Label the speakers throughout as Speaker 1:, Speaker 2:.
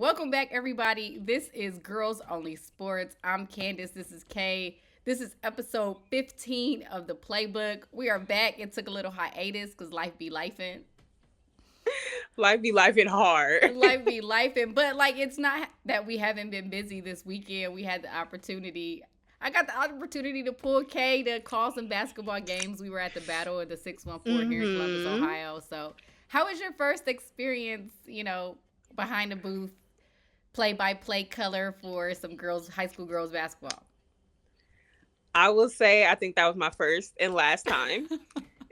Speaker 1: Welcome back, everybody. This is Girls Only Sports. I'm Candace. This is Kay. This is episode 15 of the Playbook. We are back. It took a little hiatus because life be lifing.
Speaker 2: Life be life and hard.
Speaker 1: Life be lifing. But, it's not that we haven't been busy this weekend. We had the opportunity. I got the opportunity to pull Kay to call some basketball games. We were at the Battle of the 614 here in Columbus, Ohio. So, how was your first experience, behind the booth, play-by-play color for some high school girls basketball?
Speaker 2: I will say I think that was my first and last time.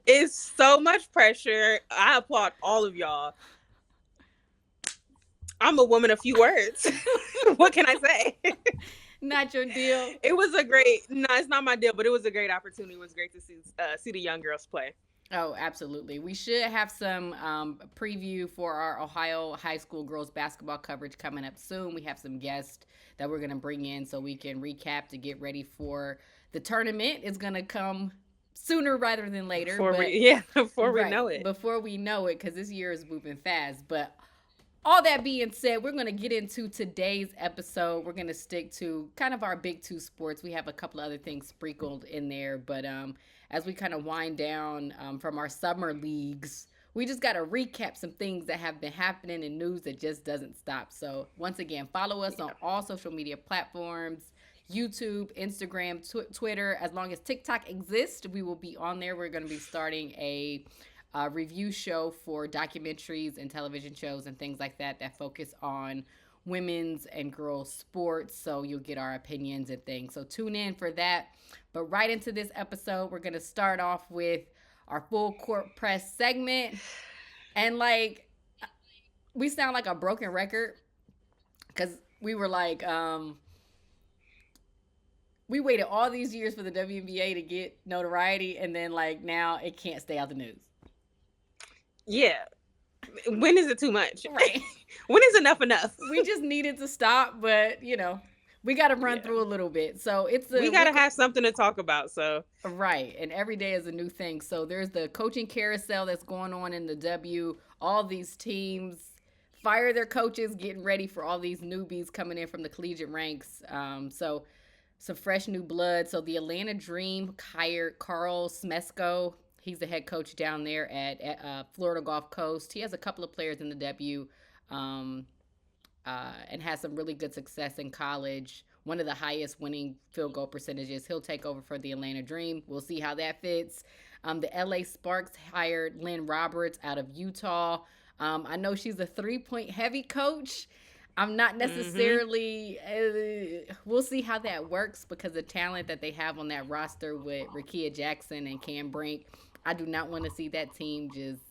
Speaker 2: It's so much pressure. I applaud all of y'all. I'm a woman of few words. What can I say?
Speaker 1: Not your deal.
Speaker 2: It's not my deal, but it was a great opportunity. It was great to see the young girls play.
Speaker 1: Oh, absolutely. We should have some preview for our Ohio high school girls basketball coverage coming up soon. We have some guests that we're going to bring in so we can recap to get ready for the tournament. It's going to come sooner rather than later.
Speaker 2: Before we know it.
Speaker 1: Before we know it, because this year is moving fast. But all that being said, we're going to get into today's episode. We're going to stick to kind of our big two sports. We have a couple of other things sprinkled in there, but as we kind of wind down from our summer leagues, we just got to recap some things that have been happening in news that just doesn't stop. So once again, follow us on all social media platforms, YouTube, Instagram, Twitter. As long as TikTok exists, we will be on there. We're going to be starting a review show for documentaries and television shows and things like that focus on women's and girls sports, so you'll get our opinions and things. So tune in for that. But right into this episode, we're going to start off with our full court press segment. And we sound like a broken record because we were we waited all these years for the WNBA to get notoriety, and then now it can't stay out the news.
Speaker 2: Yeah. When is it too much?
Speaker 1: Right.
Speaker 2: When is enough?
Speaker 1: We just needed to stop, but we got to run through a little bit. So
Speaker 2: we got to have something to talk about. So
Speaker 1: right, and every day is a new thing. So there's the coaching carousel that's going on in the W. All these teams fire their coaches, getting ready for all these newbies coming in from the collegiate ranks. So some fresh new blood. So the Atlanta Dream hired Carl Smesko. He's the head coach down there at Florida Gulf Coast. He has a couple of players in the W and has some really good success in college. One of the highest winning field goal percentages. He'll take over for the Atlanta Dream. We'll see how that fits. The LA Sparks hired Lynn Roberts out of Utah. I know she's a three-point heavy coach. I'm not necessarily, we'll see how that works because the talent that they have on that roster with Rakia Jackson and Cam Brink, I do not want to see that team just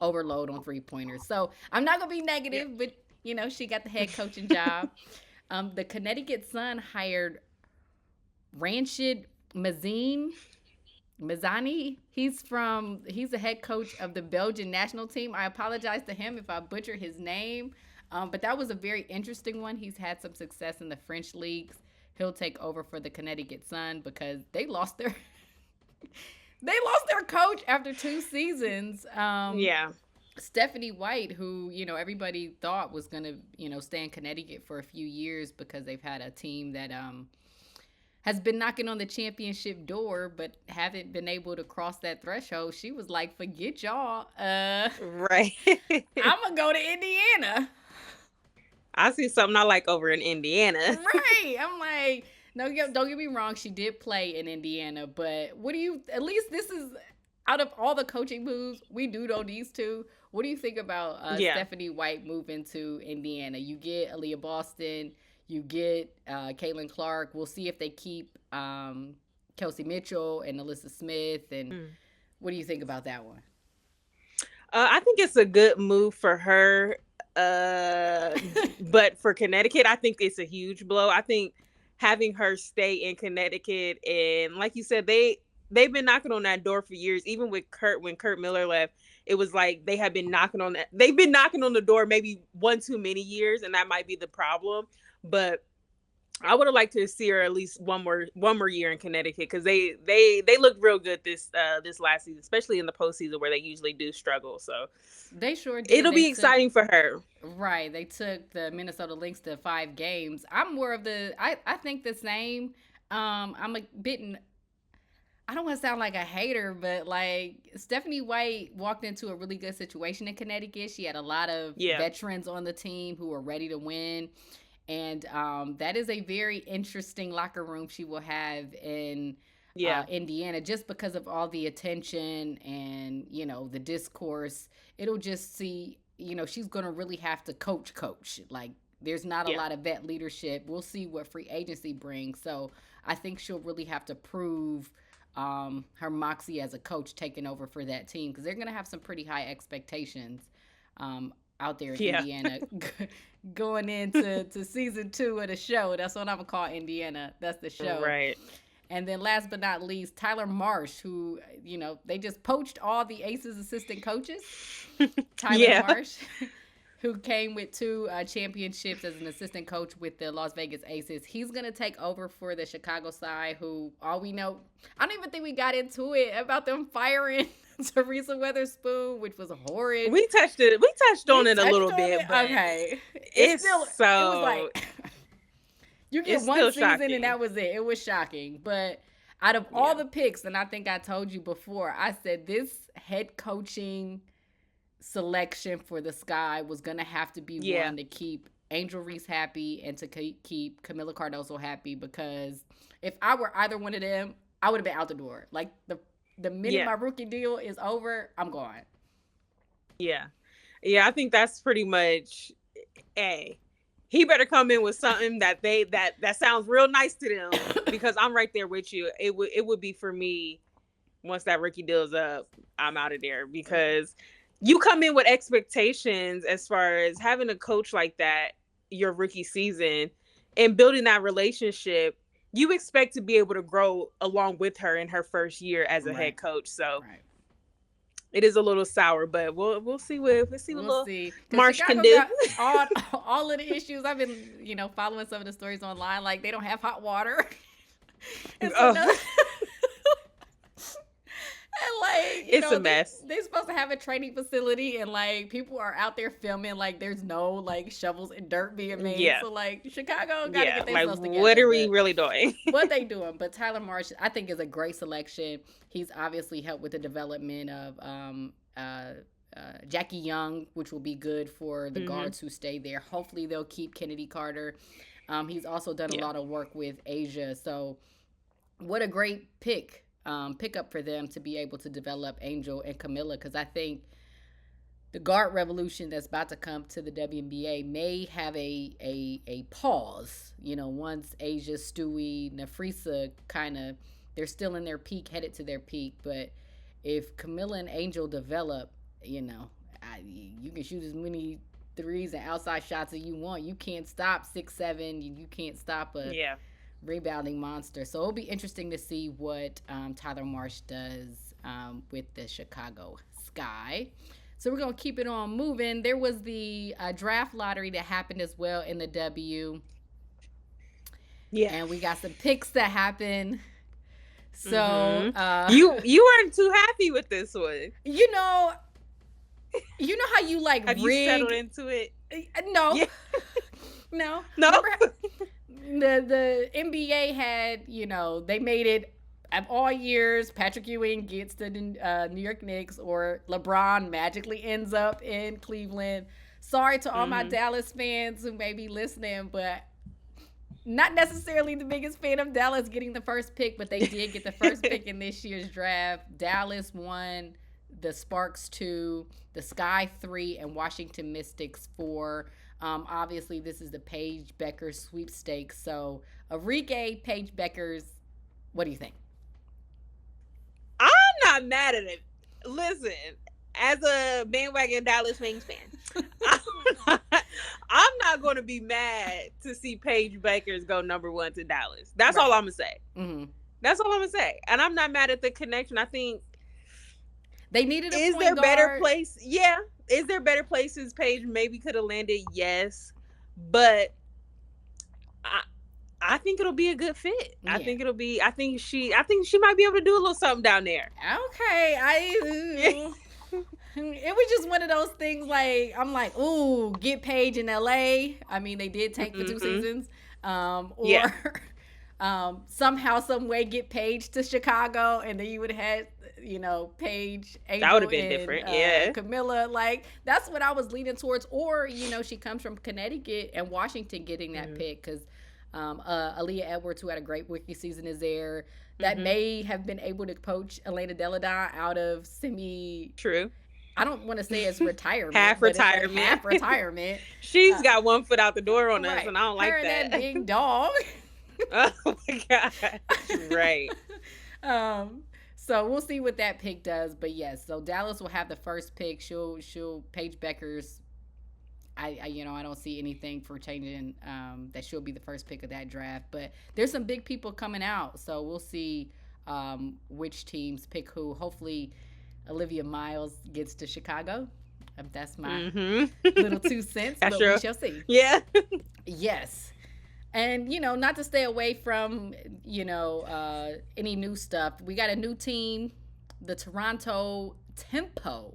Speaker 1: overload on three-pointers. So I'm not going to be negative, but, she got the head coaching job. The Connecticut Sun hired Ranchid Mazzani. He's the head coach of the Belgian national team. I apologize to him if I butcher his name. But that was a very interesting one. He's had some success in the French leagues. He'll take over for the Connecticut Sun because they lost their coach after 2 seasons. Stephanie White, who, everybody thought was going to, stay in Connecticut for a few years because they've had a team that has been knocking on the championship door but haven't been able to cross that threshold. She was like, forget y'all.
Speaker 2: Right.
Speaker 1: I'm going to go to Indiana.
Speaker 2: I see something I like over in Indiana.
Speaker 1: Right. I'm like, no, don't get me wrong. She did play in Indiana, but at least this is, out of all the coaching moves, we do know these two. What do you think about Stephanie White moving to Indiana? You get Aaliyah Boston, you get Caitlin Clark. We'll see if they keep Kelsey Mitchell and Alyssa Smith. And what do you think about that one?
Speaker 2: I think it's a good move for her. But for Connecticut, I think it's a huge blow. I think having her stay in Connecticut, and like you said, they've been knocking on that door for years. Even with when Kurt Miller left, it was like they have been knocking on that. They've been knocking on the door maybe one too many years, and that might be the problem. But I would have liked to see her at least one more year in Connecticut, because they looked real good this last season, especially in the postseason where they usually do struggle. So
Speaker 1: They sure did.
Speaker 2: it'll
Speaker 1: They
Speaker 2: be
Speaker 1: took
Speaker 2: exciting for her.
Speaker 1: Right. They took the Minnesota Lynx to 5 games. I'm more of the I think the same. I'm a bit I don't want to sound like a hater, but like Stephanie White walked into a really good situation in Connecticut. She had a lot of
Speaker 2: Yeah,
Speaker 1: veterans on the team who were ready to win. And that is a very interesting locker room she will have in
Speaker 2: yeah,
Speaker 1: Indiana, just because of all the attention and, the discourse. It'll just see, she's going to really have to coach. Like, there's not a
Speaker 2: yeah,
Speaker 1: lot of vet leadership. We'll see what free agency brings. So I think she'll really have to prove her moxie as a coach taking over for that team, because they're going to have some pretty high expectations out there in
Speaker 2: yeah.
Speaker 1: Indiana going into season 2 of the show. That's what I'm going to call Indiana. That's the show.
Speaker 2: Right.
Speaker 1: And then last but not least, Tyler Marsh, who, they just poached all the Aces assistant coaches. Tyler
Speaker 2: Yeah.
Speaker 1: Marsh, who came with 2 championships as an assistant coach with the Las Vegas Aces. He's going to take over for the Chicago side, who all we know, I don't even think we got into it about them firing Teresa Weatherspoon, which was horrid.
Speaker 2: We touched on it a little bit, but
Speaker 1: okay.
Speaker 2: it's
Speaker 1: still,
Speaker 2: so
Speaker 1: it was like you get
Speaker 2: it's
Speaker 1: one
Speaker 2: still
Speaker 1: season
Speaker 2: shocking.
Speaker 1: and that was it. It was shocking. But out of all the picks, and I think I told you before, I said this head coaching selection for the Sky was going to have to be one to keep Angel Reese happy and to keep Camila Cardoso happy, because if I were either one of them, I would have been out the door. Like, the minute my rookie deal is over, I'm gone.
Speaker 2: Yeah. I think that's pretty much he better come in with something that sounds real nice to them, because I'm right there with you. It would be for me, once that rookie deal's up, I'm out of there, because you come in with expectations as far as having a coach like that your rookie season and building that relationship. You expect to be able to grow along with her in her first year as a head coach. So it is a little sour, but we'll see what Marsh can do.
Speaker 1: All of the issues. I've been, following some of the stories online. Like, they don't have hot water. And like,
Speaker 2: it's a mess.
Speaker 1: They're supposed to have a training facility, and like people are out there filming like there's no like shovels and dirt being made.
Speaker 2: Yeah.
Speaker 1: So like Chicago gotta get themselves together.
Speaker 2: What are we really doing?
Speaker 1: What they doing? But Tyler Marsh, I think, is a great selection. He's obviously helped with the development of Jackie Young, which will be good for the guards who stay there. Hopefully they'll keep Kennedy Carter. He's also done a lot of work with Asia. So what a great pickup for them to be able to develop Angel and Camila, because I think the guard revolution that's about to come to the WNBA may have a pause. Once Asia, Stewie, Nafrisa they're still in their peak, headed to their peak. But if Camila and Angel develop, you can shoot as many threes and outside shots as you want. You can't stop 6'7". You can't stop a rebounding monster. So it'll be interesting to see what Tyler Marsh does with the Chicago Sky. So we're going to keep it on moving. There was the draft lottery that happened as well in the W. Yeah. And we got some picks that happened. So
Speaker 2: you weren't too happy with this one.
Speaker 1: You know how you like
Speaker 2: have you settled into it?
Speaker 1: No.
Speaker 2: Yeah.
Speaker 1: No.
Speaker 2: Remember
Speaker 1: the NBA had, they made it of all years. Patrick Ewing gets the New York Knicks, or LeBron magically ends up in Cleveland. Sorry to all my Dallas fans who may be listening, but not necessarily the biggest fan of Dallas getting the first pick, but they did get the first pick in this year's draft. Dallas 1, the Sparks 2, the Sky 3, and Washington Mystics 4. Obviously, this is the Paige Beckers sweepstakes. So, Arike, Paige Beckers, what do you think?
Speaker 2: I'm not mad at it. Listen, as a bandwagon Dallas Wings fan, I'm not going to be mad to see Paige Beckers go number 1 to Dallas. That's all I'm going to say. Mm-hmm. That's all I'm going to say. And I'm not mad at the connection. I think
Speaker 1: they needed a
Speaker 2: point guard. Better place? Yeah. Is there better places Paige maybe could have landed? Yes. But I think it'll be a good fit.
Speaker 1: Yeah.
Speaker 2: I think she might be able to do a little something down there.
Speaker 1: Okay. It was just one of those things like, I'm like, ooh, get Paige in LA. I mean, they did tank for 2 seasons. Or somehow, some way get Paige to Chicago, and then you would have had, Paige, Angel,
Speaker 2: that would have been
Speaker 1: and,
Speaker 2: different.
Speaker 1: Camilla. Like, that's what I was leaning towards. Or, she comes from Connecticut and Washington getting that pick, because Aaliyah Edwards, who had a great rookie season, is there. That may have been able to poach Elena Deladon out of
Speaker 2: True.
Speaker 1: I don't want to say it's retirement.
Speaker 2: Half retirement.
Speaker 1: Like half retirement.
Speaker 2: She's got one foot out the door on us, and I don't like
Speaker 1: her
Speaker 2: that.
Speaker 1: And that big dog.
Speaker 2: Oh my God. Right.
Speaker 1: So we'll see what that pick does. But yes, so Dallas will have the first pick. She'll Paige Beckers. I don't see anything for changing that she'll be the first pick of that draft. But there's some big people coming out, so we'll see which teams pick who. Hopefully Olivia Miles gets to Chicago. That's my little 2 cents, but we shall see.
Speaker 2: Yeah.
Speaker 1: Yes. And, not to stay away from, any new stuff. We got a new team, the Toronto Tempo.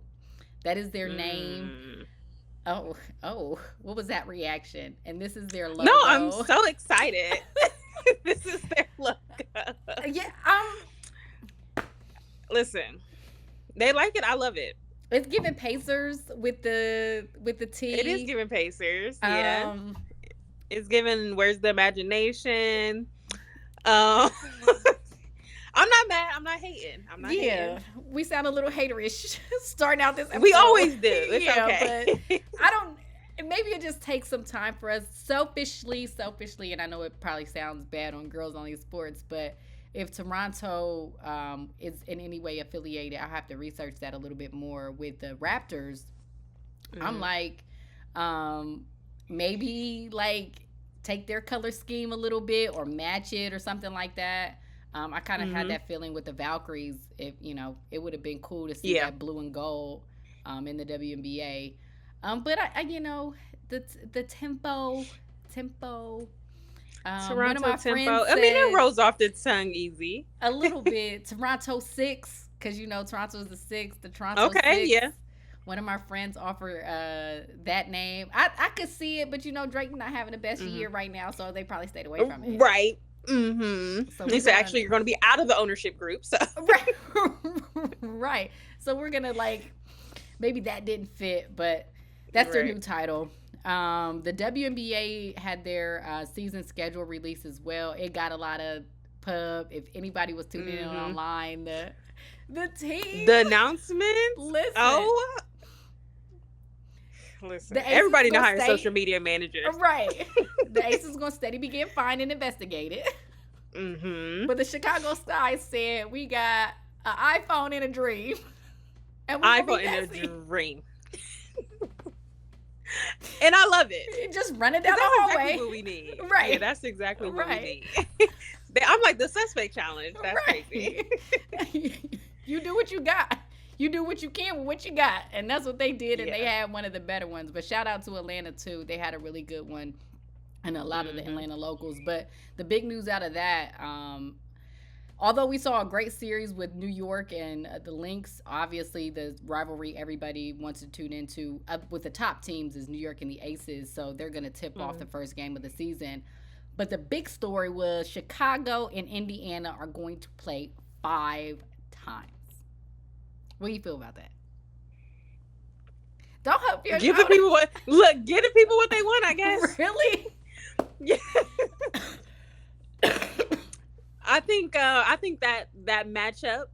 Speaker 1: That is their name. Oh, what was that reaction? And this is their logo.
Speaker 2: No, I'm so excited. This is their logo.
Speaker 1: Yeah,
Speaker 2: listen. They like it. I love it.
Speaker 1: It's giving Pacers with the T.
Speaker 2: It is giving Pacers. Yeah. It's giving Where's the Imagination. I'm not mad. I'm not hating. Hating.
Speaker 1: We sound a little haterish starting out this episode.
Speaker 2: We always do. It's okay.
Speaker 1: But I don't. Maybe it just takes some time for us selfishly, and I know it probably sounds bad on Girls Only Sports, but if Toronto is in any way affiliated, I'll have to research that a little bit more with the Raptors. I'm like, maybe like take their color scheme a little bit or match it or something like that. I kind of had that feeling with the Valkyries. If it would have been cool to see that blue and gold in the WNBA. But I the tempo. One of my friends said,
Speaker 2: it rolls off the tongue easy.
Speaker 1: A little bit. Toronto 6, because Toronto's the 6. The Toronto 6.
Speaker 2: Yeah.
Speaker 1: One of my friends offered that name. I could see it, but Drake not having the best year right now, so they probably stayed away from it.
Speaker 2: Right. So actually you're going to be out of the ownership group. So
Speaker 1: right. Right. So we're gonna maybe that didn't fit, but that's their new title. The WNBA had their season schedule release as well. It got a lot of pub. If anybody was tuning in online, the team,
Speaker 2: the announcement. Listen. Everybody know how your social media managers.
Speaker 1: Right. The Aces gonna steady begin fined and investigated. But the Chicago Sky said we got an iPhone in a dream. And
Speaker 2: iPhone in a dream. And I love it.
Speaker 1: Just run it down the hallway.
Speaker 2: Exactly what we need.
Speaker 1: Right.
Speaker 2: Yeah, that's exactly what we need. I'm like the suspect challenge. That's crazy.
Speaker 1: You do what you got. You do what you can with what you got. And that's what they did. And they had one of the better ones. But shout out to Atlanta, too. They had a really good one. And a lot of the Atlanta locals. But the big news out of that, although we saw a great series with New York and the Lynx, obviously the rivalry everybody wants to tune into with the top teams is New York and the Aces, so they're going to tip off the first game of the season. But the big story was Chicago and Indiana are going to play 5 times. What do you feel about that? Don't help your
Speaker 2: give the people what they want, I guess.
Speaker 1: Really?
Speaker 2: Yeah. I think that matchup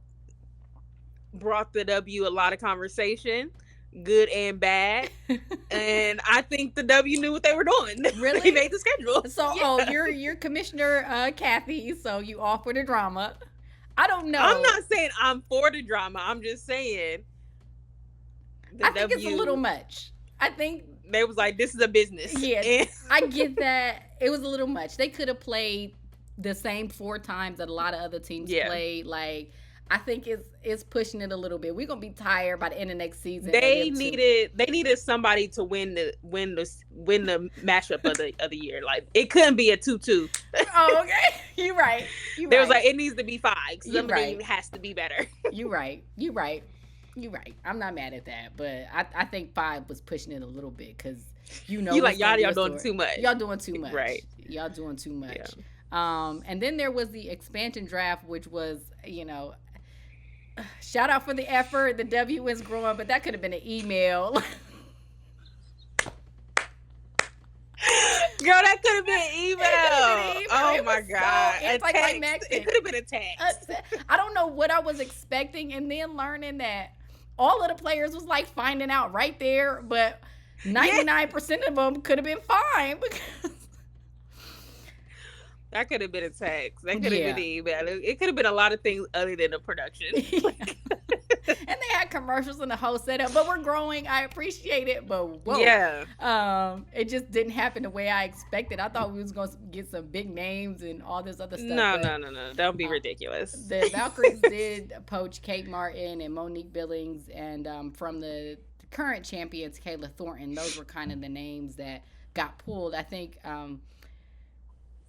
Speaker 2: brought the W a lot of conversation, good and bad. And I think the W knew what they were doing.
Speaker 1: Really?
Speaker 2: They made the schedule.
Speaker 1: So you're Commissioner Kathy, so you all for the drama. I don't know.
Speaker 2: I'm not saying I'm for the drama. I'm just saying
Speaker 1: I think it's a little much. I think
Speaker 2: they was like, this is a business.
Speaker 1: Yeah. I get that. It was a little much. They could have played the same 4 times that a lot of other teams played. Like, I think it's pushing it a little bit. We're gonna be tired by the end of next season.
Speaker 2: They needed somebody to win the matchup of the year. Like it couldn't be a 2-2.
Speaker 1: Oh, okay. You're right.
Speaker 2: There was like it needs to be 5. Somebody has to be better.
Speaker 1: You're right. I'm not mad at that, but I think 5 was pushing it a little bit because
Speaker 2: you like y'all doing too much.
Speaker 1: Y'all doing too much.
Speaker 2: Right.
Speaker 1: Y'all doing too much. Yeah. And then there was the expansion draft, which was, shout out for the effort. The W is growing, but that could have been an email.
Speaker 2: Girl, that could have been an email. Oh my God.
Speaker 1: It
Speaker 2: could have been a text.
Speaker 1: I don't know what I was expecting, and then learning that all of the players was like finding out right there, but 99% of them could have been fine because
Speaker 2: that could have been a text. That could have been an email. It could have been a lot of things other than a production.
Speaker 1: And they had commercials and the whole setup, but we're growing. I appreciate it, but whoa.
Speaker 2: Yeah.
Speaker 1: It just didn't happen the way I expected. I thought we was going to get some big names and all this other stuff.
Speaker 2: No. Don't be ridiculous.
Speaker 1: The Valkyries did poach Kate Martin and Monique Billings, and from the current champions, Kayla Thornton. Those were kind of the names that got pulled. I think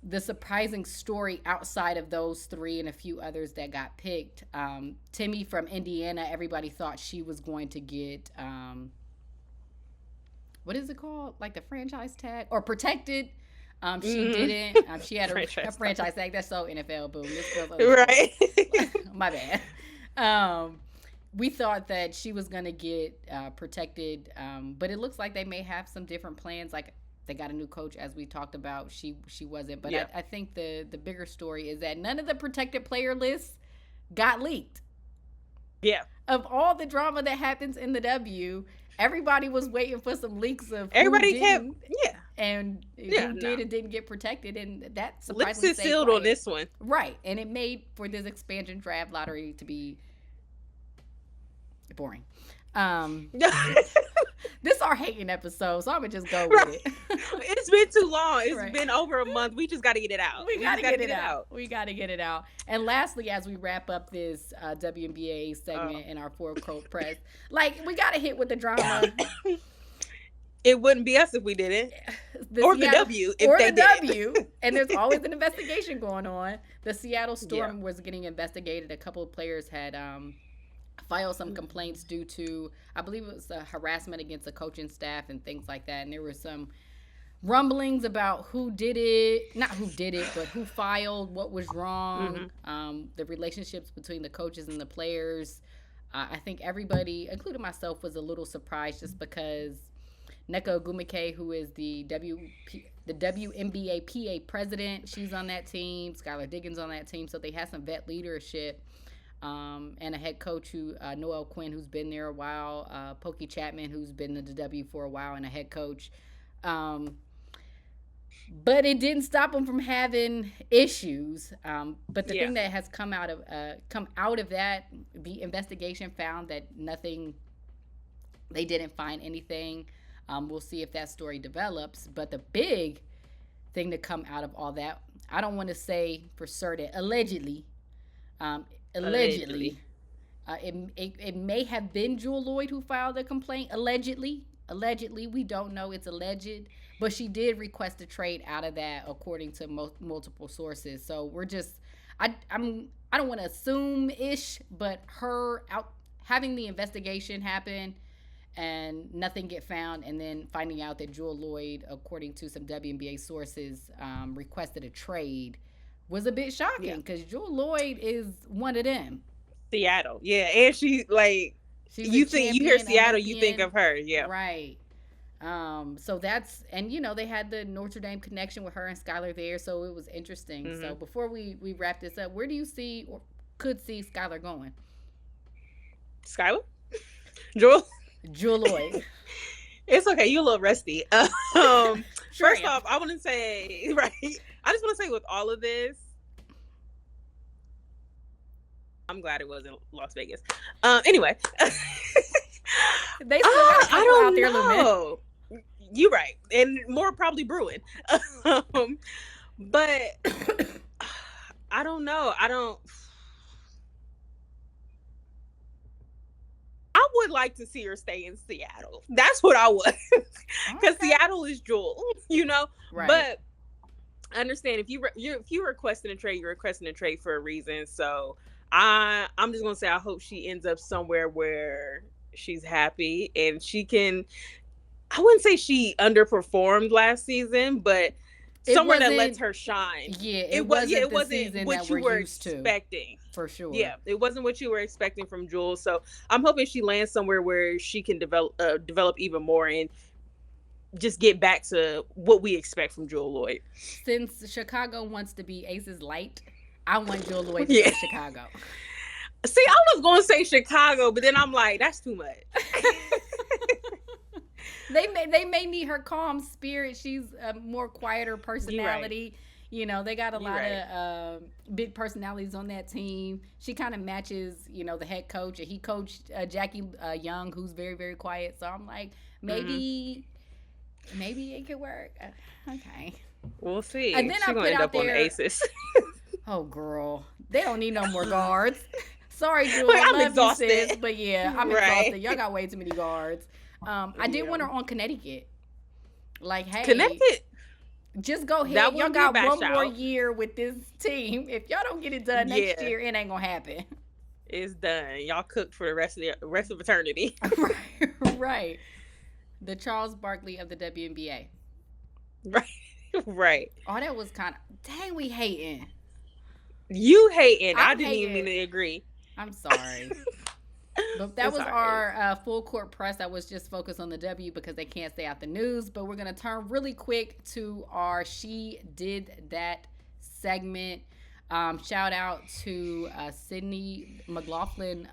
Speaker 1: the surprising story outside of those 3 and a few others that got picked, Timmy from Indiana, everybody thought she was going to get, what is it called? Like the franchise tag or protected. She didn't. She had a franchise tag. That's so NFL, boom.
Speaker 2: Right.
Speaker 1: My bad. We thought that she was going to get protected, but it looks like they may have some different plans. Like, they got a new coach, as we talked about. She wasn't. But I think the bigger story is that none of the protected player lists got leaked.
Speaker 2: Yeah.
Speaker 1: Of all the drama that happens in the W, everybody was waiting for some leaks of
Speaker 2: everybody kept,
Speaker 1: and who did and didn't get protected. And that surprisingly
Speaker 2: lips is sealed on this one.
Speaker 1: Right. And it made for this expansion draft lottery to be boring. This is our hating episode, so I'm gonna just go with it.
Speaker 2: It's been too long. It's been over a month. We just got to get it out.
Speaker 1: We got to get it out. We got to get it out. And lastly, as we wrap up this WNBA segment in our 4 Coat Press, like, we got to hit with the drama.
Speaker 2: It wouldn't be us if we didn't. The W if they did.
Speaker 1: And there's always an investigation going on. The Seattle Storm was getting investigated. A couple of players had filed some complaints due to, I believe it was harassment against the coaching staff and things like that. And there were some rumblings about who did it, not who did it, but who filed, what was wrong, the relationships between the coaches and the players. I think everybody, including myself, was a little surprised just because Nneka Ogwumike, who is the WNBA PA president, she's on that team. Skylar Diggins on that team. So they had some vet leadership. And a head coach Noelle Quinn, who's been there a while, Pokey Chapman, who's been in the W for a while, and a head coach. But it didn't stop them from having issues. But the thing that has come out of that, the investigation found that they didn't find anything. We'll see if that story develops. But the big thing to come out of all that, I don't want to say for certain, allegedly. It may have been Jewel Lloyd who filed the complaint. Allegedly, we don't know. It's alleged, but she did request a trade out of that, according to multiple sources. So we're just, I don't want to assume but her having the investigation happen and nothing get found, and then finding out that Jewel Lloyd, according to some WNBA sources, requested a trade, was a bit shocking because Jewel Lloyd is one of them.
Speaker 2: Seattle, and she you hear Seattle, you think of her,
Speaker 1: right. So that's, and they had the Notre Dame connection with her and Skylar there, so it was interesting. So before we wrap this up, where do you see or could see Skylar going?
Speaker 2: Skylar, Jewel
Speaker 1: Lloyd.
Speaker 2: It's okay. You're a little rusty. First off, I want to say, I just want to say with all of this, I'm glad it wasn't Las Vegas. Anyway.
Speaker 1: They still got a couple out there,
Speaker 2: know. You're right. And more probably brewing. But I don't know. would like to see her stay in Seattle. That's what I would. Because Seattle is Jewel, you know?
Speaker 1: Right.
Speaker 2: But I understand if you're requesting a trade, you're requesting a trade for a reason. So I'm just gonna say I hope she ends up somewhere where she's happy and she can. I wouldn't say she underperformed last season, but somewhere that lets her shine.
Speaker 1: Yeah, it wasn't
Speaker 2: what you were expecting.
Speaker 1: For sure.
Speaker 2: Yeah, it wasn't what you were expecting from Jewel. So I'm hoping she lands somewhere where she can develop even more and just get back to what we expect from Jewel Lloyd.
Speaker 1: Since Chicago wants to be Ace's light, I want Jewel Lloyd to go to Chicago.
Speaker 2: See, I was going to say Chicago, but then I'm like, that's too much.
Speaker 1: They may need her calm spirit. She's a more quieter personality. Right. You know, they got a lot of big personalities on that team. She kind of matches, you know, the head coach. He coached Jackie Young, who's very, very quiet. So I'm like, maybe it could work. Okay.
Speaker 2: We'll see.
Speaker 1: And then
Speaker 2: she's going to end up on the Aces.
Speaker 1: Oh, girl. They don't need no more guards. Sorry, Jewel. I'm exhausted. You, sis, but yeah, I'm exhausted. Y'all got way too many guards. I did want her on Connecticut. Like, hey.
Speaker 2: Connecticut?
Speaker 1: Just go ahead. Y'all got one more year with this team. If y'all don't get it done next year, it ain't going to happen.
Speaker 2: It's done. Y'all cooked for the rest of eternity.
Speaker 1: Right. The Charles Barkley of the WNBA.
Speaker 2: Right.
Speaker 1: Oh, that was kind of... Dang, we hating.
Speaker 2: You hating. I didn't even mean to agree.
Speaker 1: I'm sorry. But that was our full court press. I was just focused on the W because they can't stay out the news. But we're going to turn really quick to our She Did That segment. Shout out to Sydney McLaughlin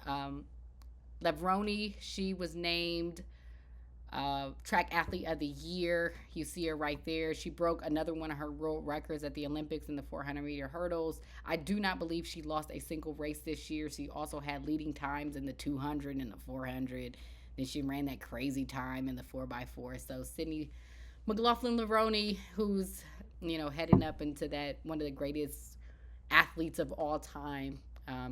Speaker 1: Levroni. She was named Track Athlete of the Year. You see her right there. She broke another one of her world records at the Olympics in the 400-meter hurdles. I do not believe she lost a single race this year. She also had leading times in the 200 and the 400. Then she ran that crazy time in the 4x4. So Sydney McLaughlin Levroni, who's, you know, heading up into that one of the greatest athletes of all time.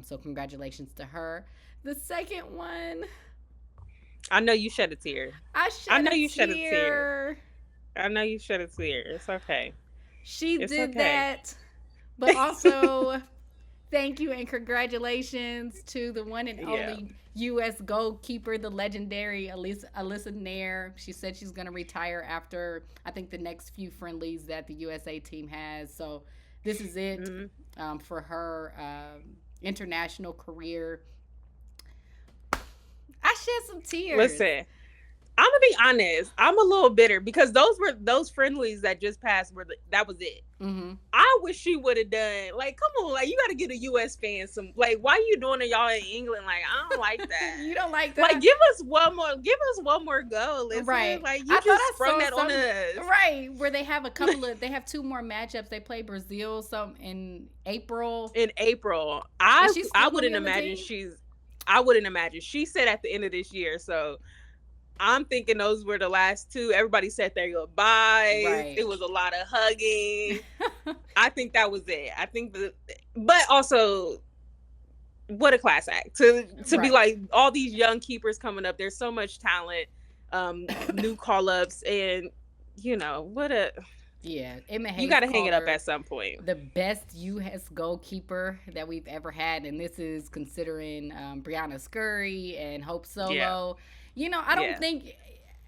Speaker 1: So congratulations to her. The second one...
Speaker 2: I know you shed a tear.
Speaker 1: I know you shed a tear.
Speaker 2: I know you shed a tear. It's okay.
Speaker 1: She did that. But also, thank you and congratulations to the one and only U.S. goalkeeper, the legendary Alyssa Nair. She said she's going to retire after, I think, the next few friendlies that the USA team has. So this is it for her international career. I shed some tears.
Speaker 2: Listen, I'm gonna be honest. I'm a little bitter because those friendlies that just passed that was it. Mm-hmm. I wish she would have done come on, you got to get a U.S. fan some why are you doing it, y'all in England? I don't like that.
Speaker 1: You don't like that?
Speaker 2: Give us one more go. Listen. Right? You just sprung that on us.
Speaker 1: Right? Where they have they have two more matchups. They play Brazil in April.
Speaker 2: I wouldn't imagine I wouldn't imagine. She said at the end of this year, so I'm thinking those were the last two. Everybody said their goodbyes. Right. It was a lot of hugging. I think that was it. But also, what a class act to be all these young keepers coming up. There's so much talent, new call-ups, and what a...
Speaker 1: Yeah,
Speaker 2: you got to hang it up at some point.
Speaker 1: The best U.S. goalkeeper that we've ever had, and this is considering Brianna Scurry and Hope Solo. Yeah. I don't think...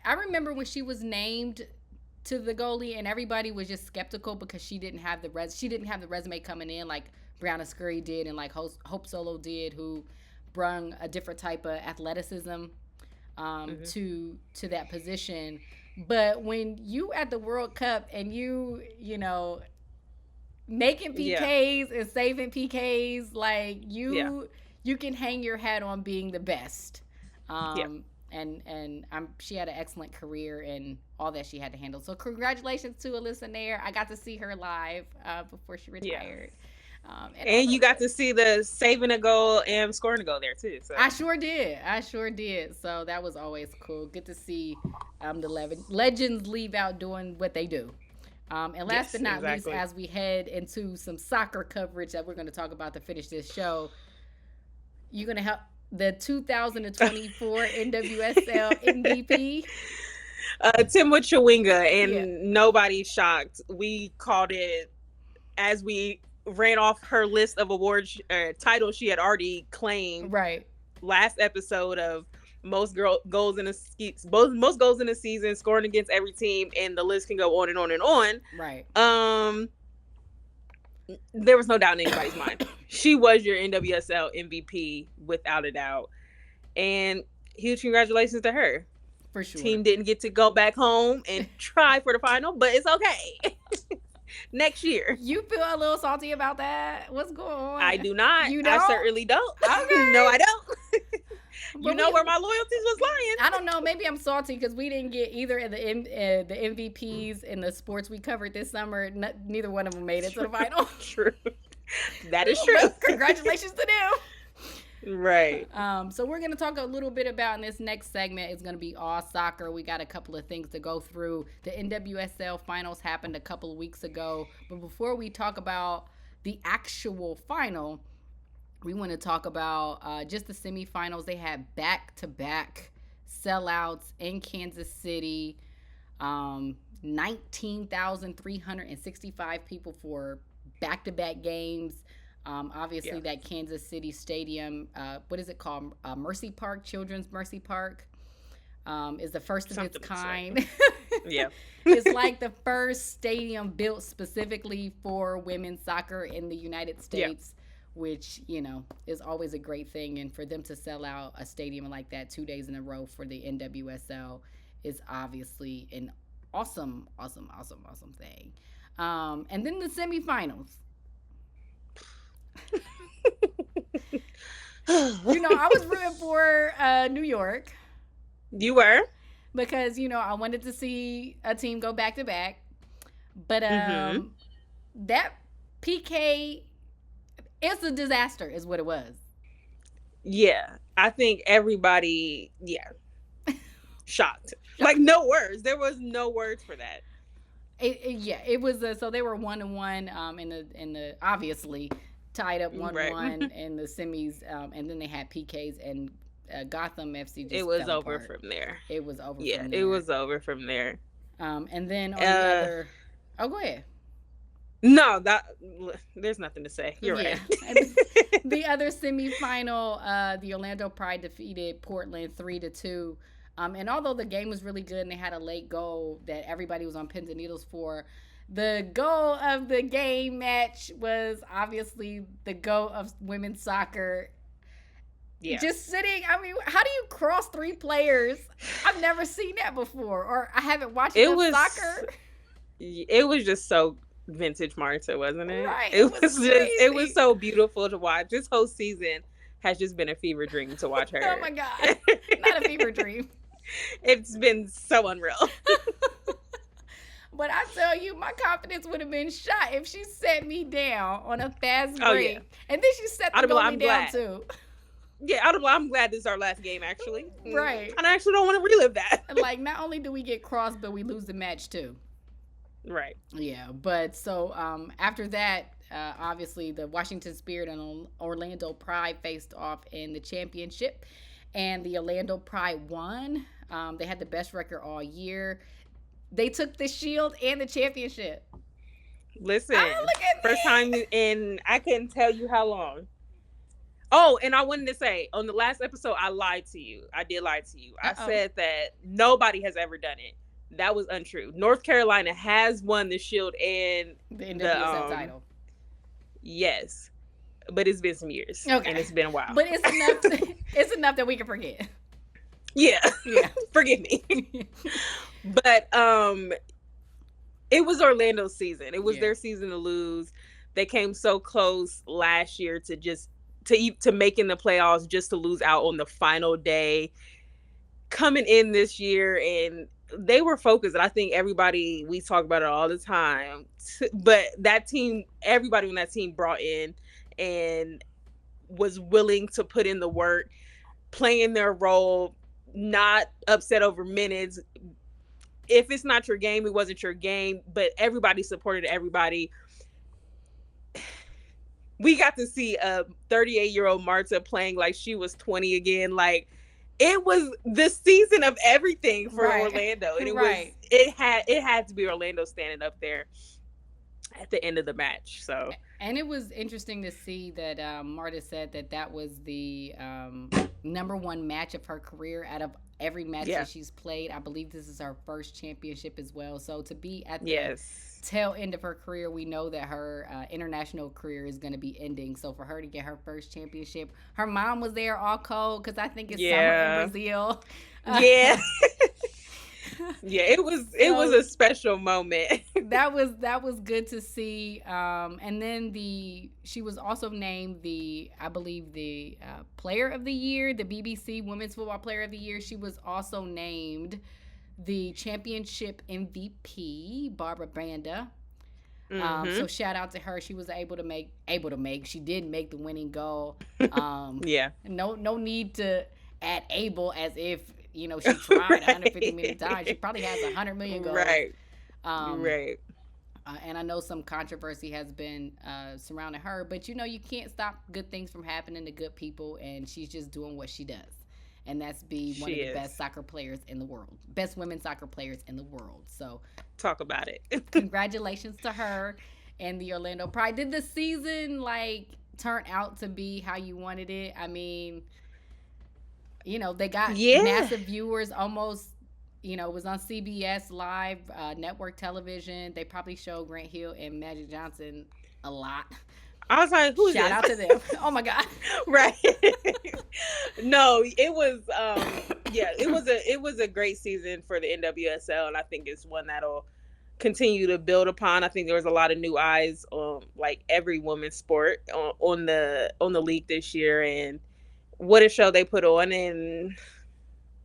Speaker 1: I remember when she was named to the goalie, and everybody was just skeptical because she didn't have the resume coming in like Brianna Scurry did and like Hope Solo did, who brung a different type of athleticism to that position. But when you at the World Cup and you making PKs and saving PKs, you can hang your hat on being the best. And she had an excellent career and all that she had to handle. So congratulations to Alyssa Nair. I got to see her live before she retired.
Speaker 2: And you got to see the saving a goal and scoring a goal there too. So.
Speaker 1: I sure did. So that was always cool. Good to see the legends leave out doing what they do. And last but not least, as we head into some soccer coverage that we're going to talk about to finish this show, you're going to help. the 2024 NWSL MVP.
Speaker 2: Timwa Chawinga, and
Speaker 1: Yeah.
Speaker 2: nobody's shocked. We called it as we ran off her list of awards titles she had already claimed.
Speaker 1: Right.
Speaker 2: Last episode of most goals in a season, scoring against every team, and the list can go on and on and on.
Speaker 1: Right.
Speaker 2: There was no doubt in anybody's mind. She was your NWSL MVP without a doubt, and huge congratulations to her.
Speaker 1: For sure.
Speaker 2: Team didn't get to go back home and try for the final, but it's okay. Next year.
Speaker 1: You feel a little salty about that? What's going on?
Speaker 2: I do not.
Speaker 1: You don't?
Speaker 2: I certainly don't.
Speaker 1: Okay.
Speaker 2: No, I don't.
Speaker 1: But
Speaker 2: where my loyalties was lying.
Speaker 1: I don't know. Maybe I'm salty because we didn't get either of the MVPs in the sports we covered this summer. Neither one of them made it to the final.
Speaker 2: True. That is true.
Speaker 1: Congratulations to them.
Speaker 2: Right.
Speaker 1: So we're going to talk a little bit about in this next segment. It's going to be all soccer. We got a couple of things to go through. The NWSL finals happened a couple of weeks ago. But before we talk about the actual final, we want to talk about just the semifinals. They had back-to-back sellouts in Kansas City. 19,365 people for back-to-back games. Obviously, that Kansas City Stadium, what is it called? Children's Mercy Park, is the first of its kind.
Speaker 2: Yeah.
Speaker 1: It's like the first stadium built specifically for women's soccer in the United States, which, is always a great thing. And for them to sell out a stadium like that 2 days in a row for the NWSL is obviously an awesome thing. And then the semifinals. I was rooting for New York.
Speaker 2: You were?
Speaker 1: Because, I wanted to see a team go back to back. But that PK, it's a disaster is what it was.
Speaker 2: Yeah. I think everybody, shocked. Like, no words. There was no words for that.
Speaker 1: It was so they were 1-1 in the obviously tied up 1-1 in the semis, and then they had PKs, and Gotham FC just
Speaker 2: it was
Speaker 1: fell
Speaker 2: over
Speaker 1: apart.
Speaker 2: from there.
Speaker 1: It was over.
Speaker 2: Yeah,
Speaker 1: from there.
Speaker 2: it was over from there.
Speaker 1: And then on the other, go ahead.
Speaker 2: No, there's nothing to say. You're right.
Speaker 1: The other semifinal, the Orlando Pride defeated Portland 3-2. And although the game was really good and they had a late goal that everybody was on pins and needles for, the goal of the game match was obviously the goal of women's soccer. Yeah. Just sitting, how do you cross three players? I've never seen that before, or I haven't watched soccer.
Speaker 2: It was just so vintage Marta, wasn't it?
Speaker 1: Right.
Speaker 2: It was so beautiful to watch. This whole season has just been a fever dream to watch her.
Speaker 1: Oh my God. Not a fever dream.
Speaker 2: It's been so unreal.
Speaker 1: But I tell you, my confidence would have been shot if she set me down on a fast break. Yeah. And then she set the goalie down too.
Speaker 2: Yeah, I'm glad this is our last game, actually.
Speaker 1: Right.
Speaker 2: And I actually don't want to relive that.
Speaker 1: Like, not only do we get crossed, but we lose the match too.
Speaker 2: Right.
Speaker 1: Yeah, but so after that, obviously the Washington Spirit and Orlando Pride faced off in the championship, and the Orlando Pride won. They had the best record all year. They took the shield and the championship.
Speaker 2: Listen, first time in I couldn't tell you how long. Oh, and I wanted to say, on the last episode, I lied to you. I did lie to you. I said that nobody has ever done it. That was untrue. North Carolina has won the shield and
Speaker 1: the NWSL title.
Speaker 2: Yes, but it's been some years.
Speaker 1: Okay,
Speaker 2: and it's been a while.
Speaker 1: But it's enough. It's enough that we can forget.
Speaker 2: Yeah. Forgive me. But it was Orlando's season. It was their season to lose. They came so close last year to making the playoffs, just to lose out on the final day. Coming in this year, and they were focused. And I think we talk about it all the time. But that team, everybody on that team brought in and was willing to put in the work, playing their role, not upset over minutes. If it's not your game, it wasn't your game. But everybody supported everybody. we got to see a 38-year-old Marta playing like she was 20 again. Like, it was the season of everything for Orlando, and it had to be Orlando standing up there at the end of the match. So,
Speaker 1: and it was interesting to see that Marta said that was the number one match of her career out of every match that she's played. I believe this is her first championship as well. So to be at the tail end of her career, we know that her international career is going to be ending. So for her to get her first championship, her mom was there all cold because I think it's summer in Brazil.
Speaker 2: Yeah. It was a special moment.
Speaker 1: that was good to see. And then she was also named the player of the year, the BBC Women's Football Player of the Year. She was also named the championship MVP, Barbara Banda. So shout out to her. She was able to make. She did make the winning goal. No need to add able as if she tried 150 million times. She probably has 100 million goals.
Speaker 2: Right.
Speaker 1: And I know some controversy has been surrounding her, but you can't stop good things from happening to good people, and she's just doing what she does. And that's one of the best soccer players in the world. Best women's soccer players in the world. So
Speaker 2: talk about it.
Speaker 1: Congratulations to her and the Orlando Pride. Did the season turn out to be how you wanted it? I mean, they got massive viewers almost. It was on CBS Live network television. They probably showed Grant Hill and Magic Johnson a lot.
Speaker 2: I was like, who's
Speaker 1: Shout out to them. Oh my God.
Speaker 2: Right. No, it was it was a great season for the NWSL, and I think it's one that'll continue to build upon. I think there was a lot of new eyes on every women's sport on the league this year, and what a show they put on. And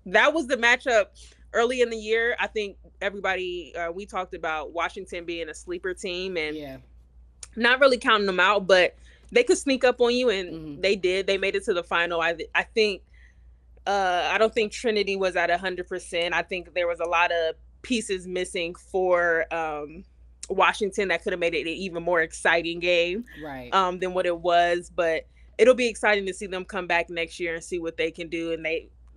Speaker 2: that was the matchup early in the year. I think everybody we talked about Washington being a sleeper team, and not really counting them out, but they could sneak up on you, and they did. They made it to the final. I think I don't think Trinity was at 100%. I think there was a lot of pieces missing for Washington that could have made it an even more exciting game than what it was. But it'll be exciting to see them come back next year and see what they can do. And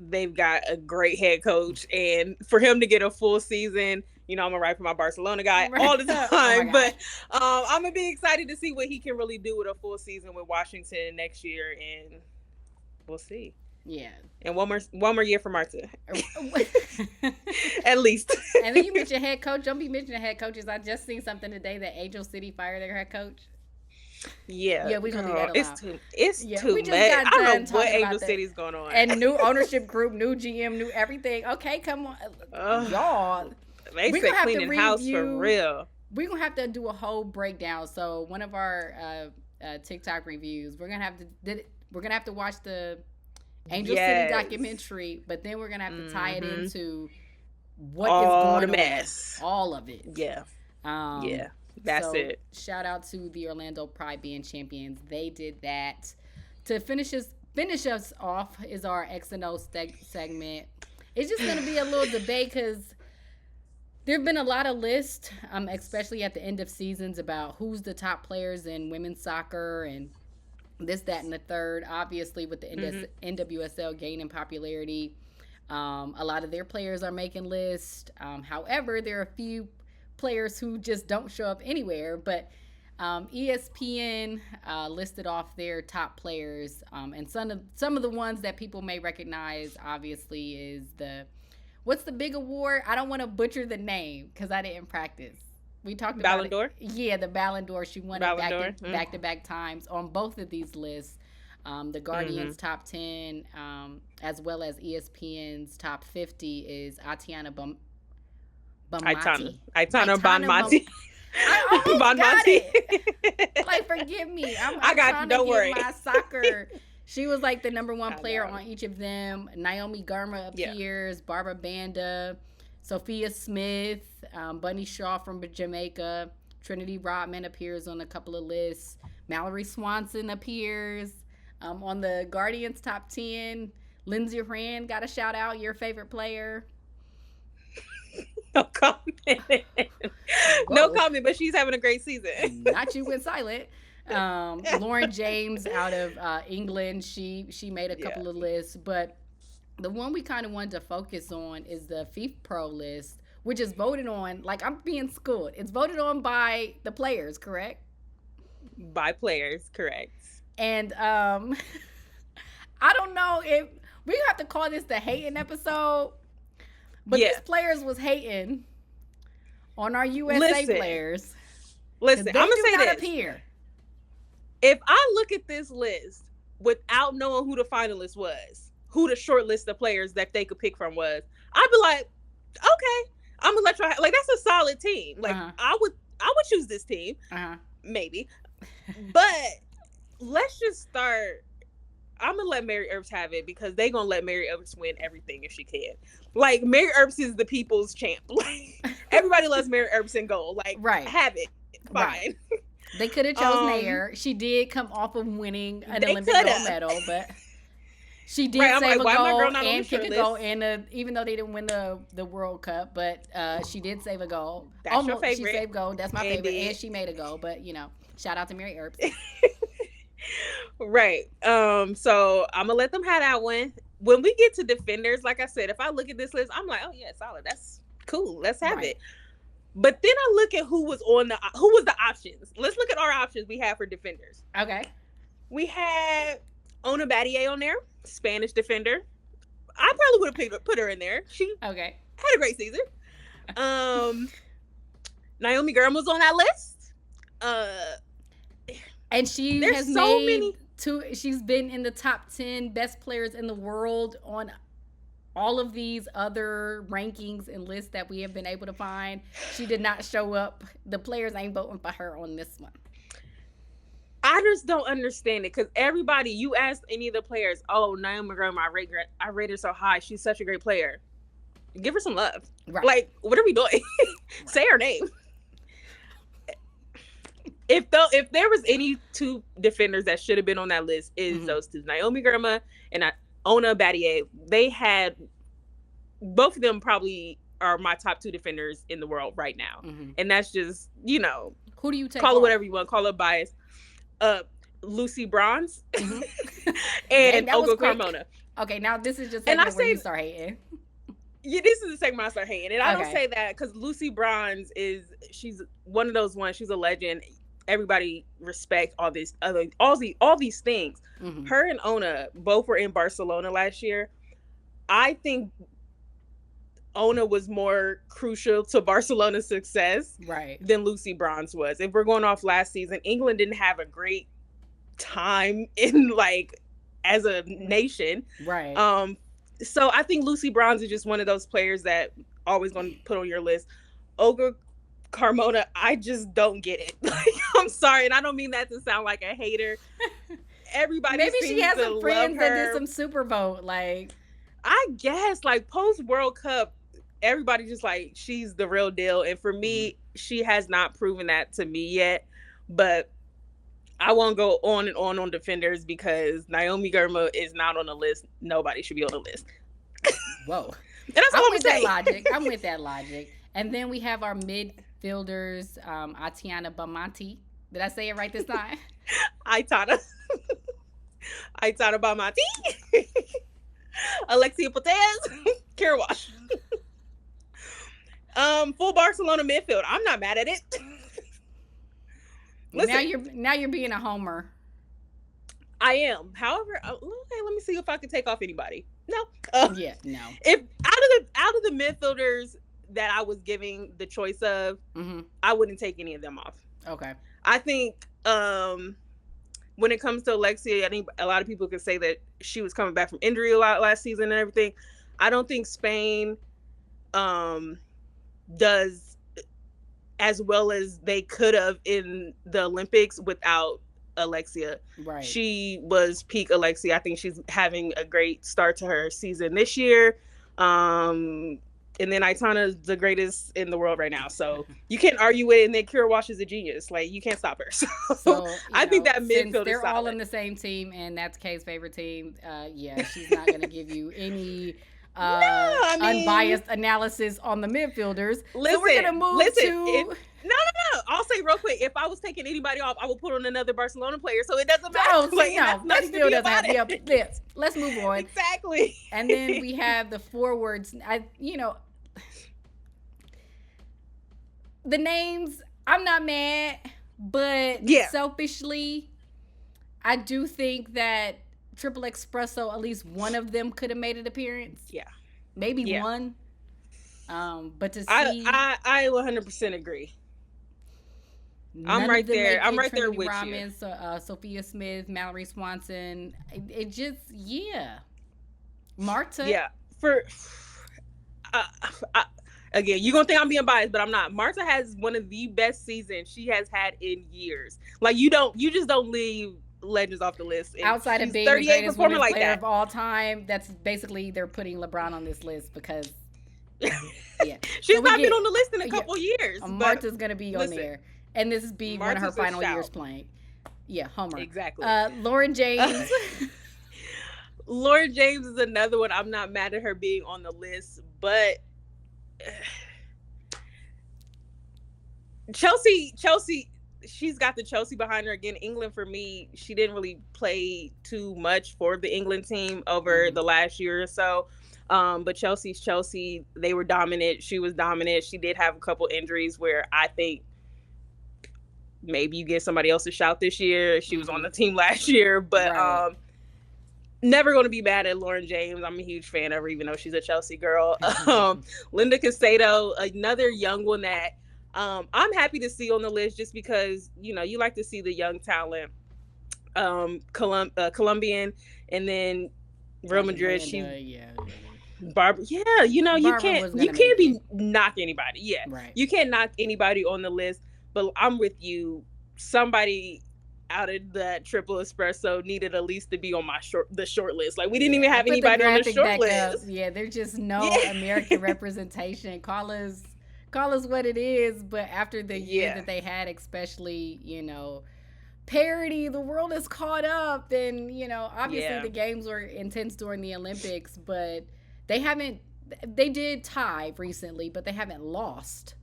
Speaker 2: they've got a great head coach, and for him to get a full season, I'm gonna write for my Barcelona guy all the time, but I'm gonna be excited to see what he can really do with a full season with Washington next year, and we'll see.
Speaker 1: Yeah.
Speaker 2: And one more year for Marta. At least.
Speaker 1: And then you mentioned head coach. Don't be mentioning head coaches. I just seen something today that Angel City fired their head coach.
Speaker 2: Yeah,
Speaker 1: we're gonna do that.
Speaker 2: It's too much. I don't know what Angel City's going on.
Speaker 1: And new ownership group, new GM, new everything. Okay, come on, y'all.
Speaker 2: They said cleaning house for real.
Speaker 1: We're gonna have to do a whole breakdown. So one of our TikTok reviews, we're gonna have to watch the Angel City documentary, but then we're gonna have to tie it into what is going on. All of it.
Speaker 2: Yeah. That's it.
Speaker 1: Shout out to the Orlando Pride being champions. They did that. To finish us off is our X and O segment. It's just going to be a little debate because there have been a lot of lists, especially at the end of seasons, about who's the top players in women's soccer and this, that, and the third. Obviously, with the NWSL gaining popularity, a lot of their players are making lists. However, there are a few players who just don't show up anywhere, but ESPN listed off their top players, and some of the ones that people may recognize obviously is what's the big award? I don't want to butcher the name because I didn't practice. We talked about
Speaker 2: Ballon d'Or?
Speaker 1: Yeah, the Ballon d'Or. She won it back-to-back times on both of these lists. The Guardian's top 10 as well as ESPN's top 50 is Aitana Bonmati.
Speaker 2: Aitana Bonmati.
Speaker 1: I almost got it. Forgive me. I got you. Don't worry. My soccer. She was the number one player on each of them. Naomi Garma appears. Barbara Banda, Sophia Smith, Bunny Shaw from Jamaica. Trinity Rodman appears on a couple of lists. Mallory Swanson appears on the Guardians top 10. Lindsey Horan got a shout out. Your favorite player.
Speaker 2: No comment. No comment, but she's having a great season.
Speaker 1: Not you went silent. Lauren James out of England, she made a couple of lists, but the one we kind of wanted to focus on is the FIFPRO list, which is voted on. Like, I'm being schooled. It's voted on by the players, correct?
Speaker 2: By players, correct.
Speaker 1: And I don't know if we have to call this the hating episode, but these players was hating on our USA players.
Speaker 2: Listen, I'm gonna say this.
Speaker 1: Appear.
Speaker 2: If I look at this list without knowing who the finalist was, who the short list of players that they could pick from was, I'd be like, okay, I'm gonna let y'all like that's a solid team. Like I would choose this team, maybe, but let's just start. I'm gonna let Mary Earps have it because they gonna let Mary Earps win everything if she can. Like Mary Earps is the people's champ. Like everybody loves Mary Earps in goal. Like have it, fine. Right.
Speaker 1: They could have chose Nair. She did come off of winning an Olympic gold medal, but she did save a goal and kick a goal. And even though they didn't win the World Cup, but she did save a goal.
Speaker 2: That's your favorite.
Speaker 1: She saved goal. That's my favorite, and she made a goal. But shout out to Mary Earps.
Speaker 2: Right. So I'm gonna let them have that one. When we get to defenders, like I said, if I look at this list, I'm like, oh yeah, solid. That's cool. Let's have it. But then I look at who was the options. Let's look at our options we have for defenders.
Speaker 1: Okay.
Speaker 2: We had Ona Battier on there, Spanish defender. I probably would have put her in there. She had a great season. Naomi Girma was on that list.
Speaker 1: And she has made she's been in the top 10 best players in the world on all of these other rankings and lists that we have been able to find. She did not show up. The players ain't voting for her on this one.
Speaker 2: I just don't understand it because everybody, you ask any of the players, oh, Naomi Girma, I rate her so high. She's such a great player. Give her some love. Right. Like, what are we doing? Say her name. If there was any two defenders that should have been on that list, is those two, Naomi Girma and Ona Battier. They had both of them probably are my top two defenders in the world right now, and that's just
Speaker 1: who do you
Speaker 2: call it whatever you want, call it bias. Lucy Bronze and Olga Carmona.
Speaker 1: Okay, now this is just where you start hating.
Speaker 2: Yeah, this is the segment I start hating, and I don't say that because Lucy Bronze she's one of those ones. She's a legend. Everybody respect all these things. Her and Ona both were in Barcelona last year. I think Ona was more crucial to Barcelona's success than Lucy Bronze was. If we're going off last season, England didn't have a great time in as a nation. Right. So I think Lucy Bronze is just one of those players that always going to put on your list. Olga Carmona, I just don't get it. I'm sorry, and I don't mean that to sound like a hater. Everybody
Speaker 1: maybe
Speaker 2: seems
Speaker 1: she has
Speaker 2: to
Speaker 1: some friends
Speaker 2: love
Speaker 1: that
Speaker 2: her.
Speaker 1: did some super vote,
Speaker 2: I guess post World Cup, everybody just she's the real deal, and for me, she has not proven that to me yet. But I won't go on and on defenders because Naomi Girma is not on the list. Nobody should be on the list.
Speaker 1: Whoa,
Speaker 2: and that's all I'm with
Speaker 1: that logic. I'm with that logic. And then we have our midfielders, Atiana Bamanti. Did I say it right this time?
Speaker 2: Aitana Bamanti. Alexia Putellas. Kara Walsh. Full Barcelona midfield. I'm not mad at it.
Speaker 1: Listen, now you're being a homer.
Speaker 2: I am. However, okay, let me see if I can take off anybody. No.
Speaker 1: No.
Speaker 2: If out of the midfielders that I was giving the choice of, I wouldn't take any of them off.
Speaker 1: Okay.
Speaker 2: I think when it comes to Alexia, I think a lot of people could say that she was coming back from injury a lot last season and everything. I don't think Spain does as well as they could have in the Olympics without Alexia. Right. She was peak Alexia. I think she's having a great start to her season this year. And then Aitana is the greatest in the world right now. So you can't argue with it. And then Kara Walsh is a genius. You can't stop her. So I think that midfield
Speaker 1: they're
Speaker 2: is solid.
Speaker 1: all in the same team, and that's Kay's favorite team. She's not going to give you any unbiased analysis on the midfielders.
Speaker 2: Listen,
Speaker 1: so we're going to move to...
Speaker 2: No. I'll say real quick, if I was taking anybody off, I would put on another Barcelona player, so it doesn't matter.
Speaker 1: Oh,
Speaker 2: Like,
Speaker 1: see, no, that still doesn't have to be up. Yeah, let's move on.
Speaker 2: Exactly.
Speaker 1: And then we have the forwards. The names, I'm not mad, but selfishly, I do think that Triple Espresso, at least one of them could have made an appearance.
Speaker 2: Yeah.
Speaker 1: Maybe one. But to see,
Speaker 2: I 100% agree. I'm right there. I'm right there with you.
Speaker 1: Sophia Smith, Mallory Swanson. It just, Marta.
Speaker 2: Yeah. Again, you're going to think I'm being biased, but I'm not. Marta has one of the best seasons she has had in years. Like, you just don't leave legends off the list.
Speaker 1: Outside of being the greatest women's player of all time, that's basically, they're putting LeBron on this list because,
Speaker 2: she's not been on the list in a couple years.
Speaker 1: Marta's going to be on there. And this is being one of her final years playing. Yeah, Homer.
Speaker 2: Exactly.
Speaker 1: Lauren James.
Speaker 2: Lauren James is another one. I'm not mad at her being on the list, but Chelsea, she's got the Chelsea behind her. Again, England, for me, she didn't really play too much for the England team over the last year or so. But Chelsea's Chelsea. They were dominant. She was dominant. She did have a couple injuries where I think maybe you get somebody else a shout this year. She was on the team last year, but never going to be mad at Lauren James. I'm a huge fan of her, even though she's a Chelsea girl. Linda Caicedo, another young one that I'm happy to see on the list just because, you like to see the young talent. Colombian, and then Real Madrid. Barbara. Yeah, you can't be knock anybody. Yeah, right. You can't knock anybody on the list. But I'm with you. Somebody out of that Triple Espresso needed at least to be on the short list. Like, we didn't even have anybody on the short list.
Speaker 1: Yeah, there's just no American representation. Call us what it is. But after the year that they had, especially, parity, the world is caught up. And, obviously the games were intense during the Olympics, but they did tie recently, but they haven't lost.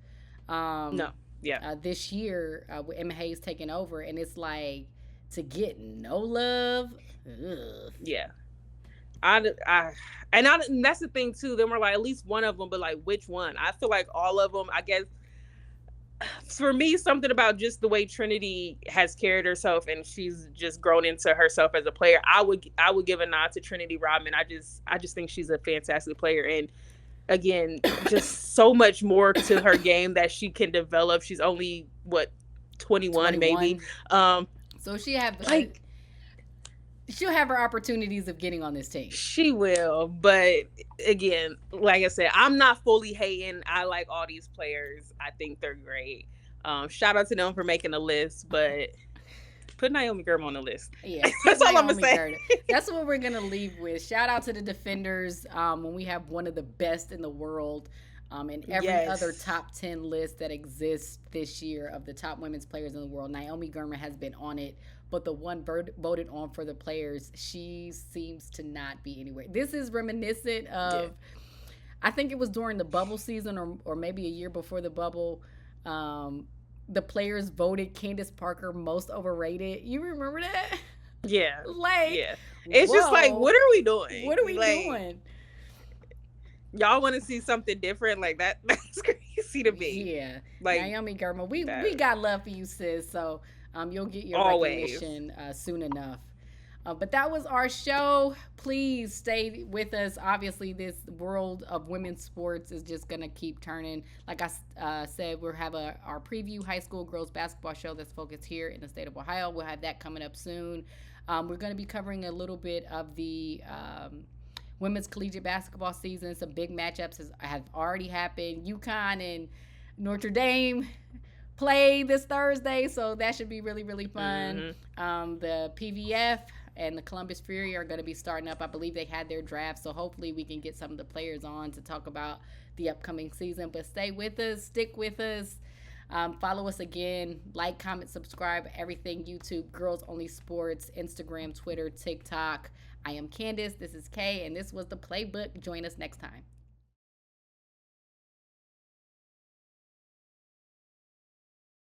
Speaker 2: No. Yeah.
Speaker 1: This year, with Emma Hayes taking over, and it's like, to get no love. Ugh.
Speaker 2: Yeah. And that's the thing too. Then we're like, at least one of them, but like, which one? I feel like all of them. I guess for me, something about just the way Trinity has carried herself, and she's just grown into herself as a player. I would give a nod to Trinity Rodman. I just think she's a fantastic player, and again, just so much more to her game that she can develop. She's only 21 maybe.
Speaker 1: So she'll have her opportunities of getting on this team.
Speaker 2: She will, but again, like I said, I'm not fully hating. I like all these players. I think they're great. Shout out to them for making the list, but put Naomi Girma on the list.
Speaker 1: Yeah, that's all I'm gonna say. That's what we're gonna leave with. Shout out to the defenders. When we have one of the best in the world, and every other top 10 list that exists this year of the top women's players in the world, Naomi Girma has been on it. But the one voted on for the players, she seems to not be anywhere. This is reminiscent of, I think it was during the bubble season or maybe a year before the bubble. The players voted Candace Parker most overrated. You remember that?
Speaker 2: Yeah.
Speaker 1: Like,
Speaker 2: it's just like, what are we doing?
Speaker 1: What are we doing?
Speaker 2: Y'all want to see something different? Like, that's crazy to me.
Speaker 1: Yeah. Like, Naomi Girma, we got love for you, sis. So you'll get your recognition soon enough. But that was our show. Please stay with us. Obviously, this world of women's sports is just going to keep turning. Like I said, we'll have our preview high school girls basketball show that's focused here in the state of Ohio. We'll have that coming up soon. We're going to be covering a little bit of the women's collegiate basketball season. Some big matchups have already happened. UConn and Notre Dame play this Thursday, so that should be really, really fun. The PVF and the Columbus Fury are going to be starting up. I believe they had their draft, so hopefully we can get some of the players on to talk about the upcoming season. But stay with us, stick with us. Follow us again. Like, comment, subscribe, everything YouTube, Girls Only Sports, Instagram, Twitter, TikTok. I am Candace. This is Kay, and this was The Playbook. Join us next time.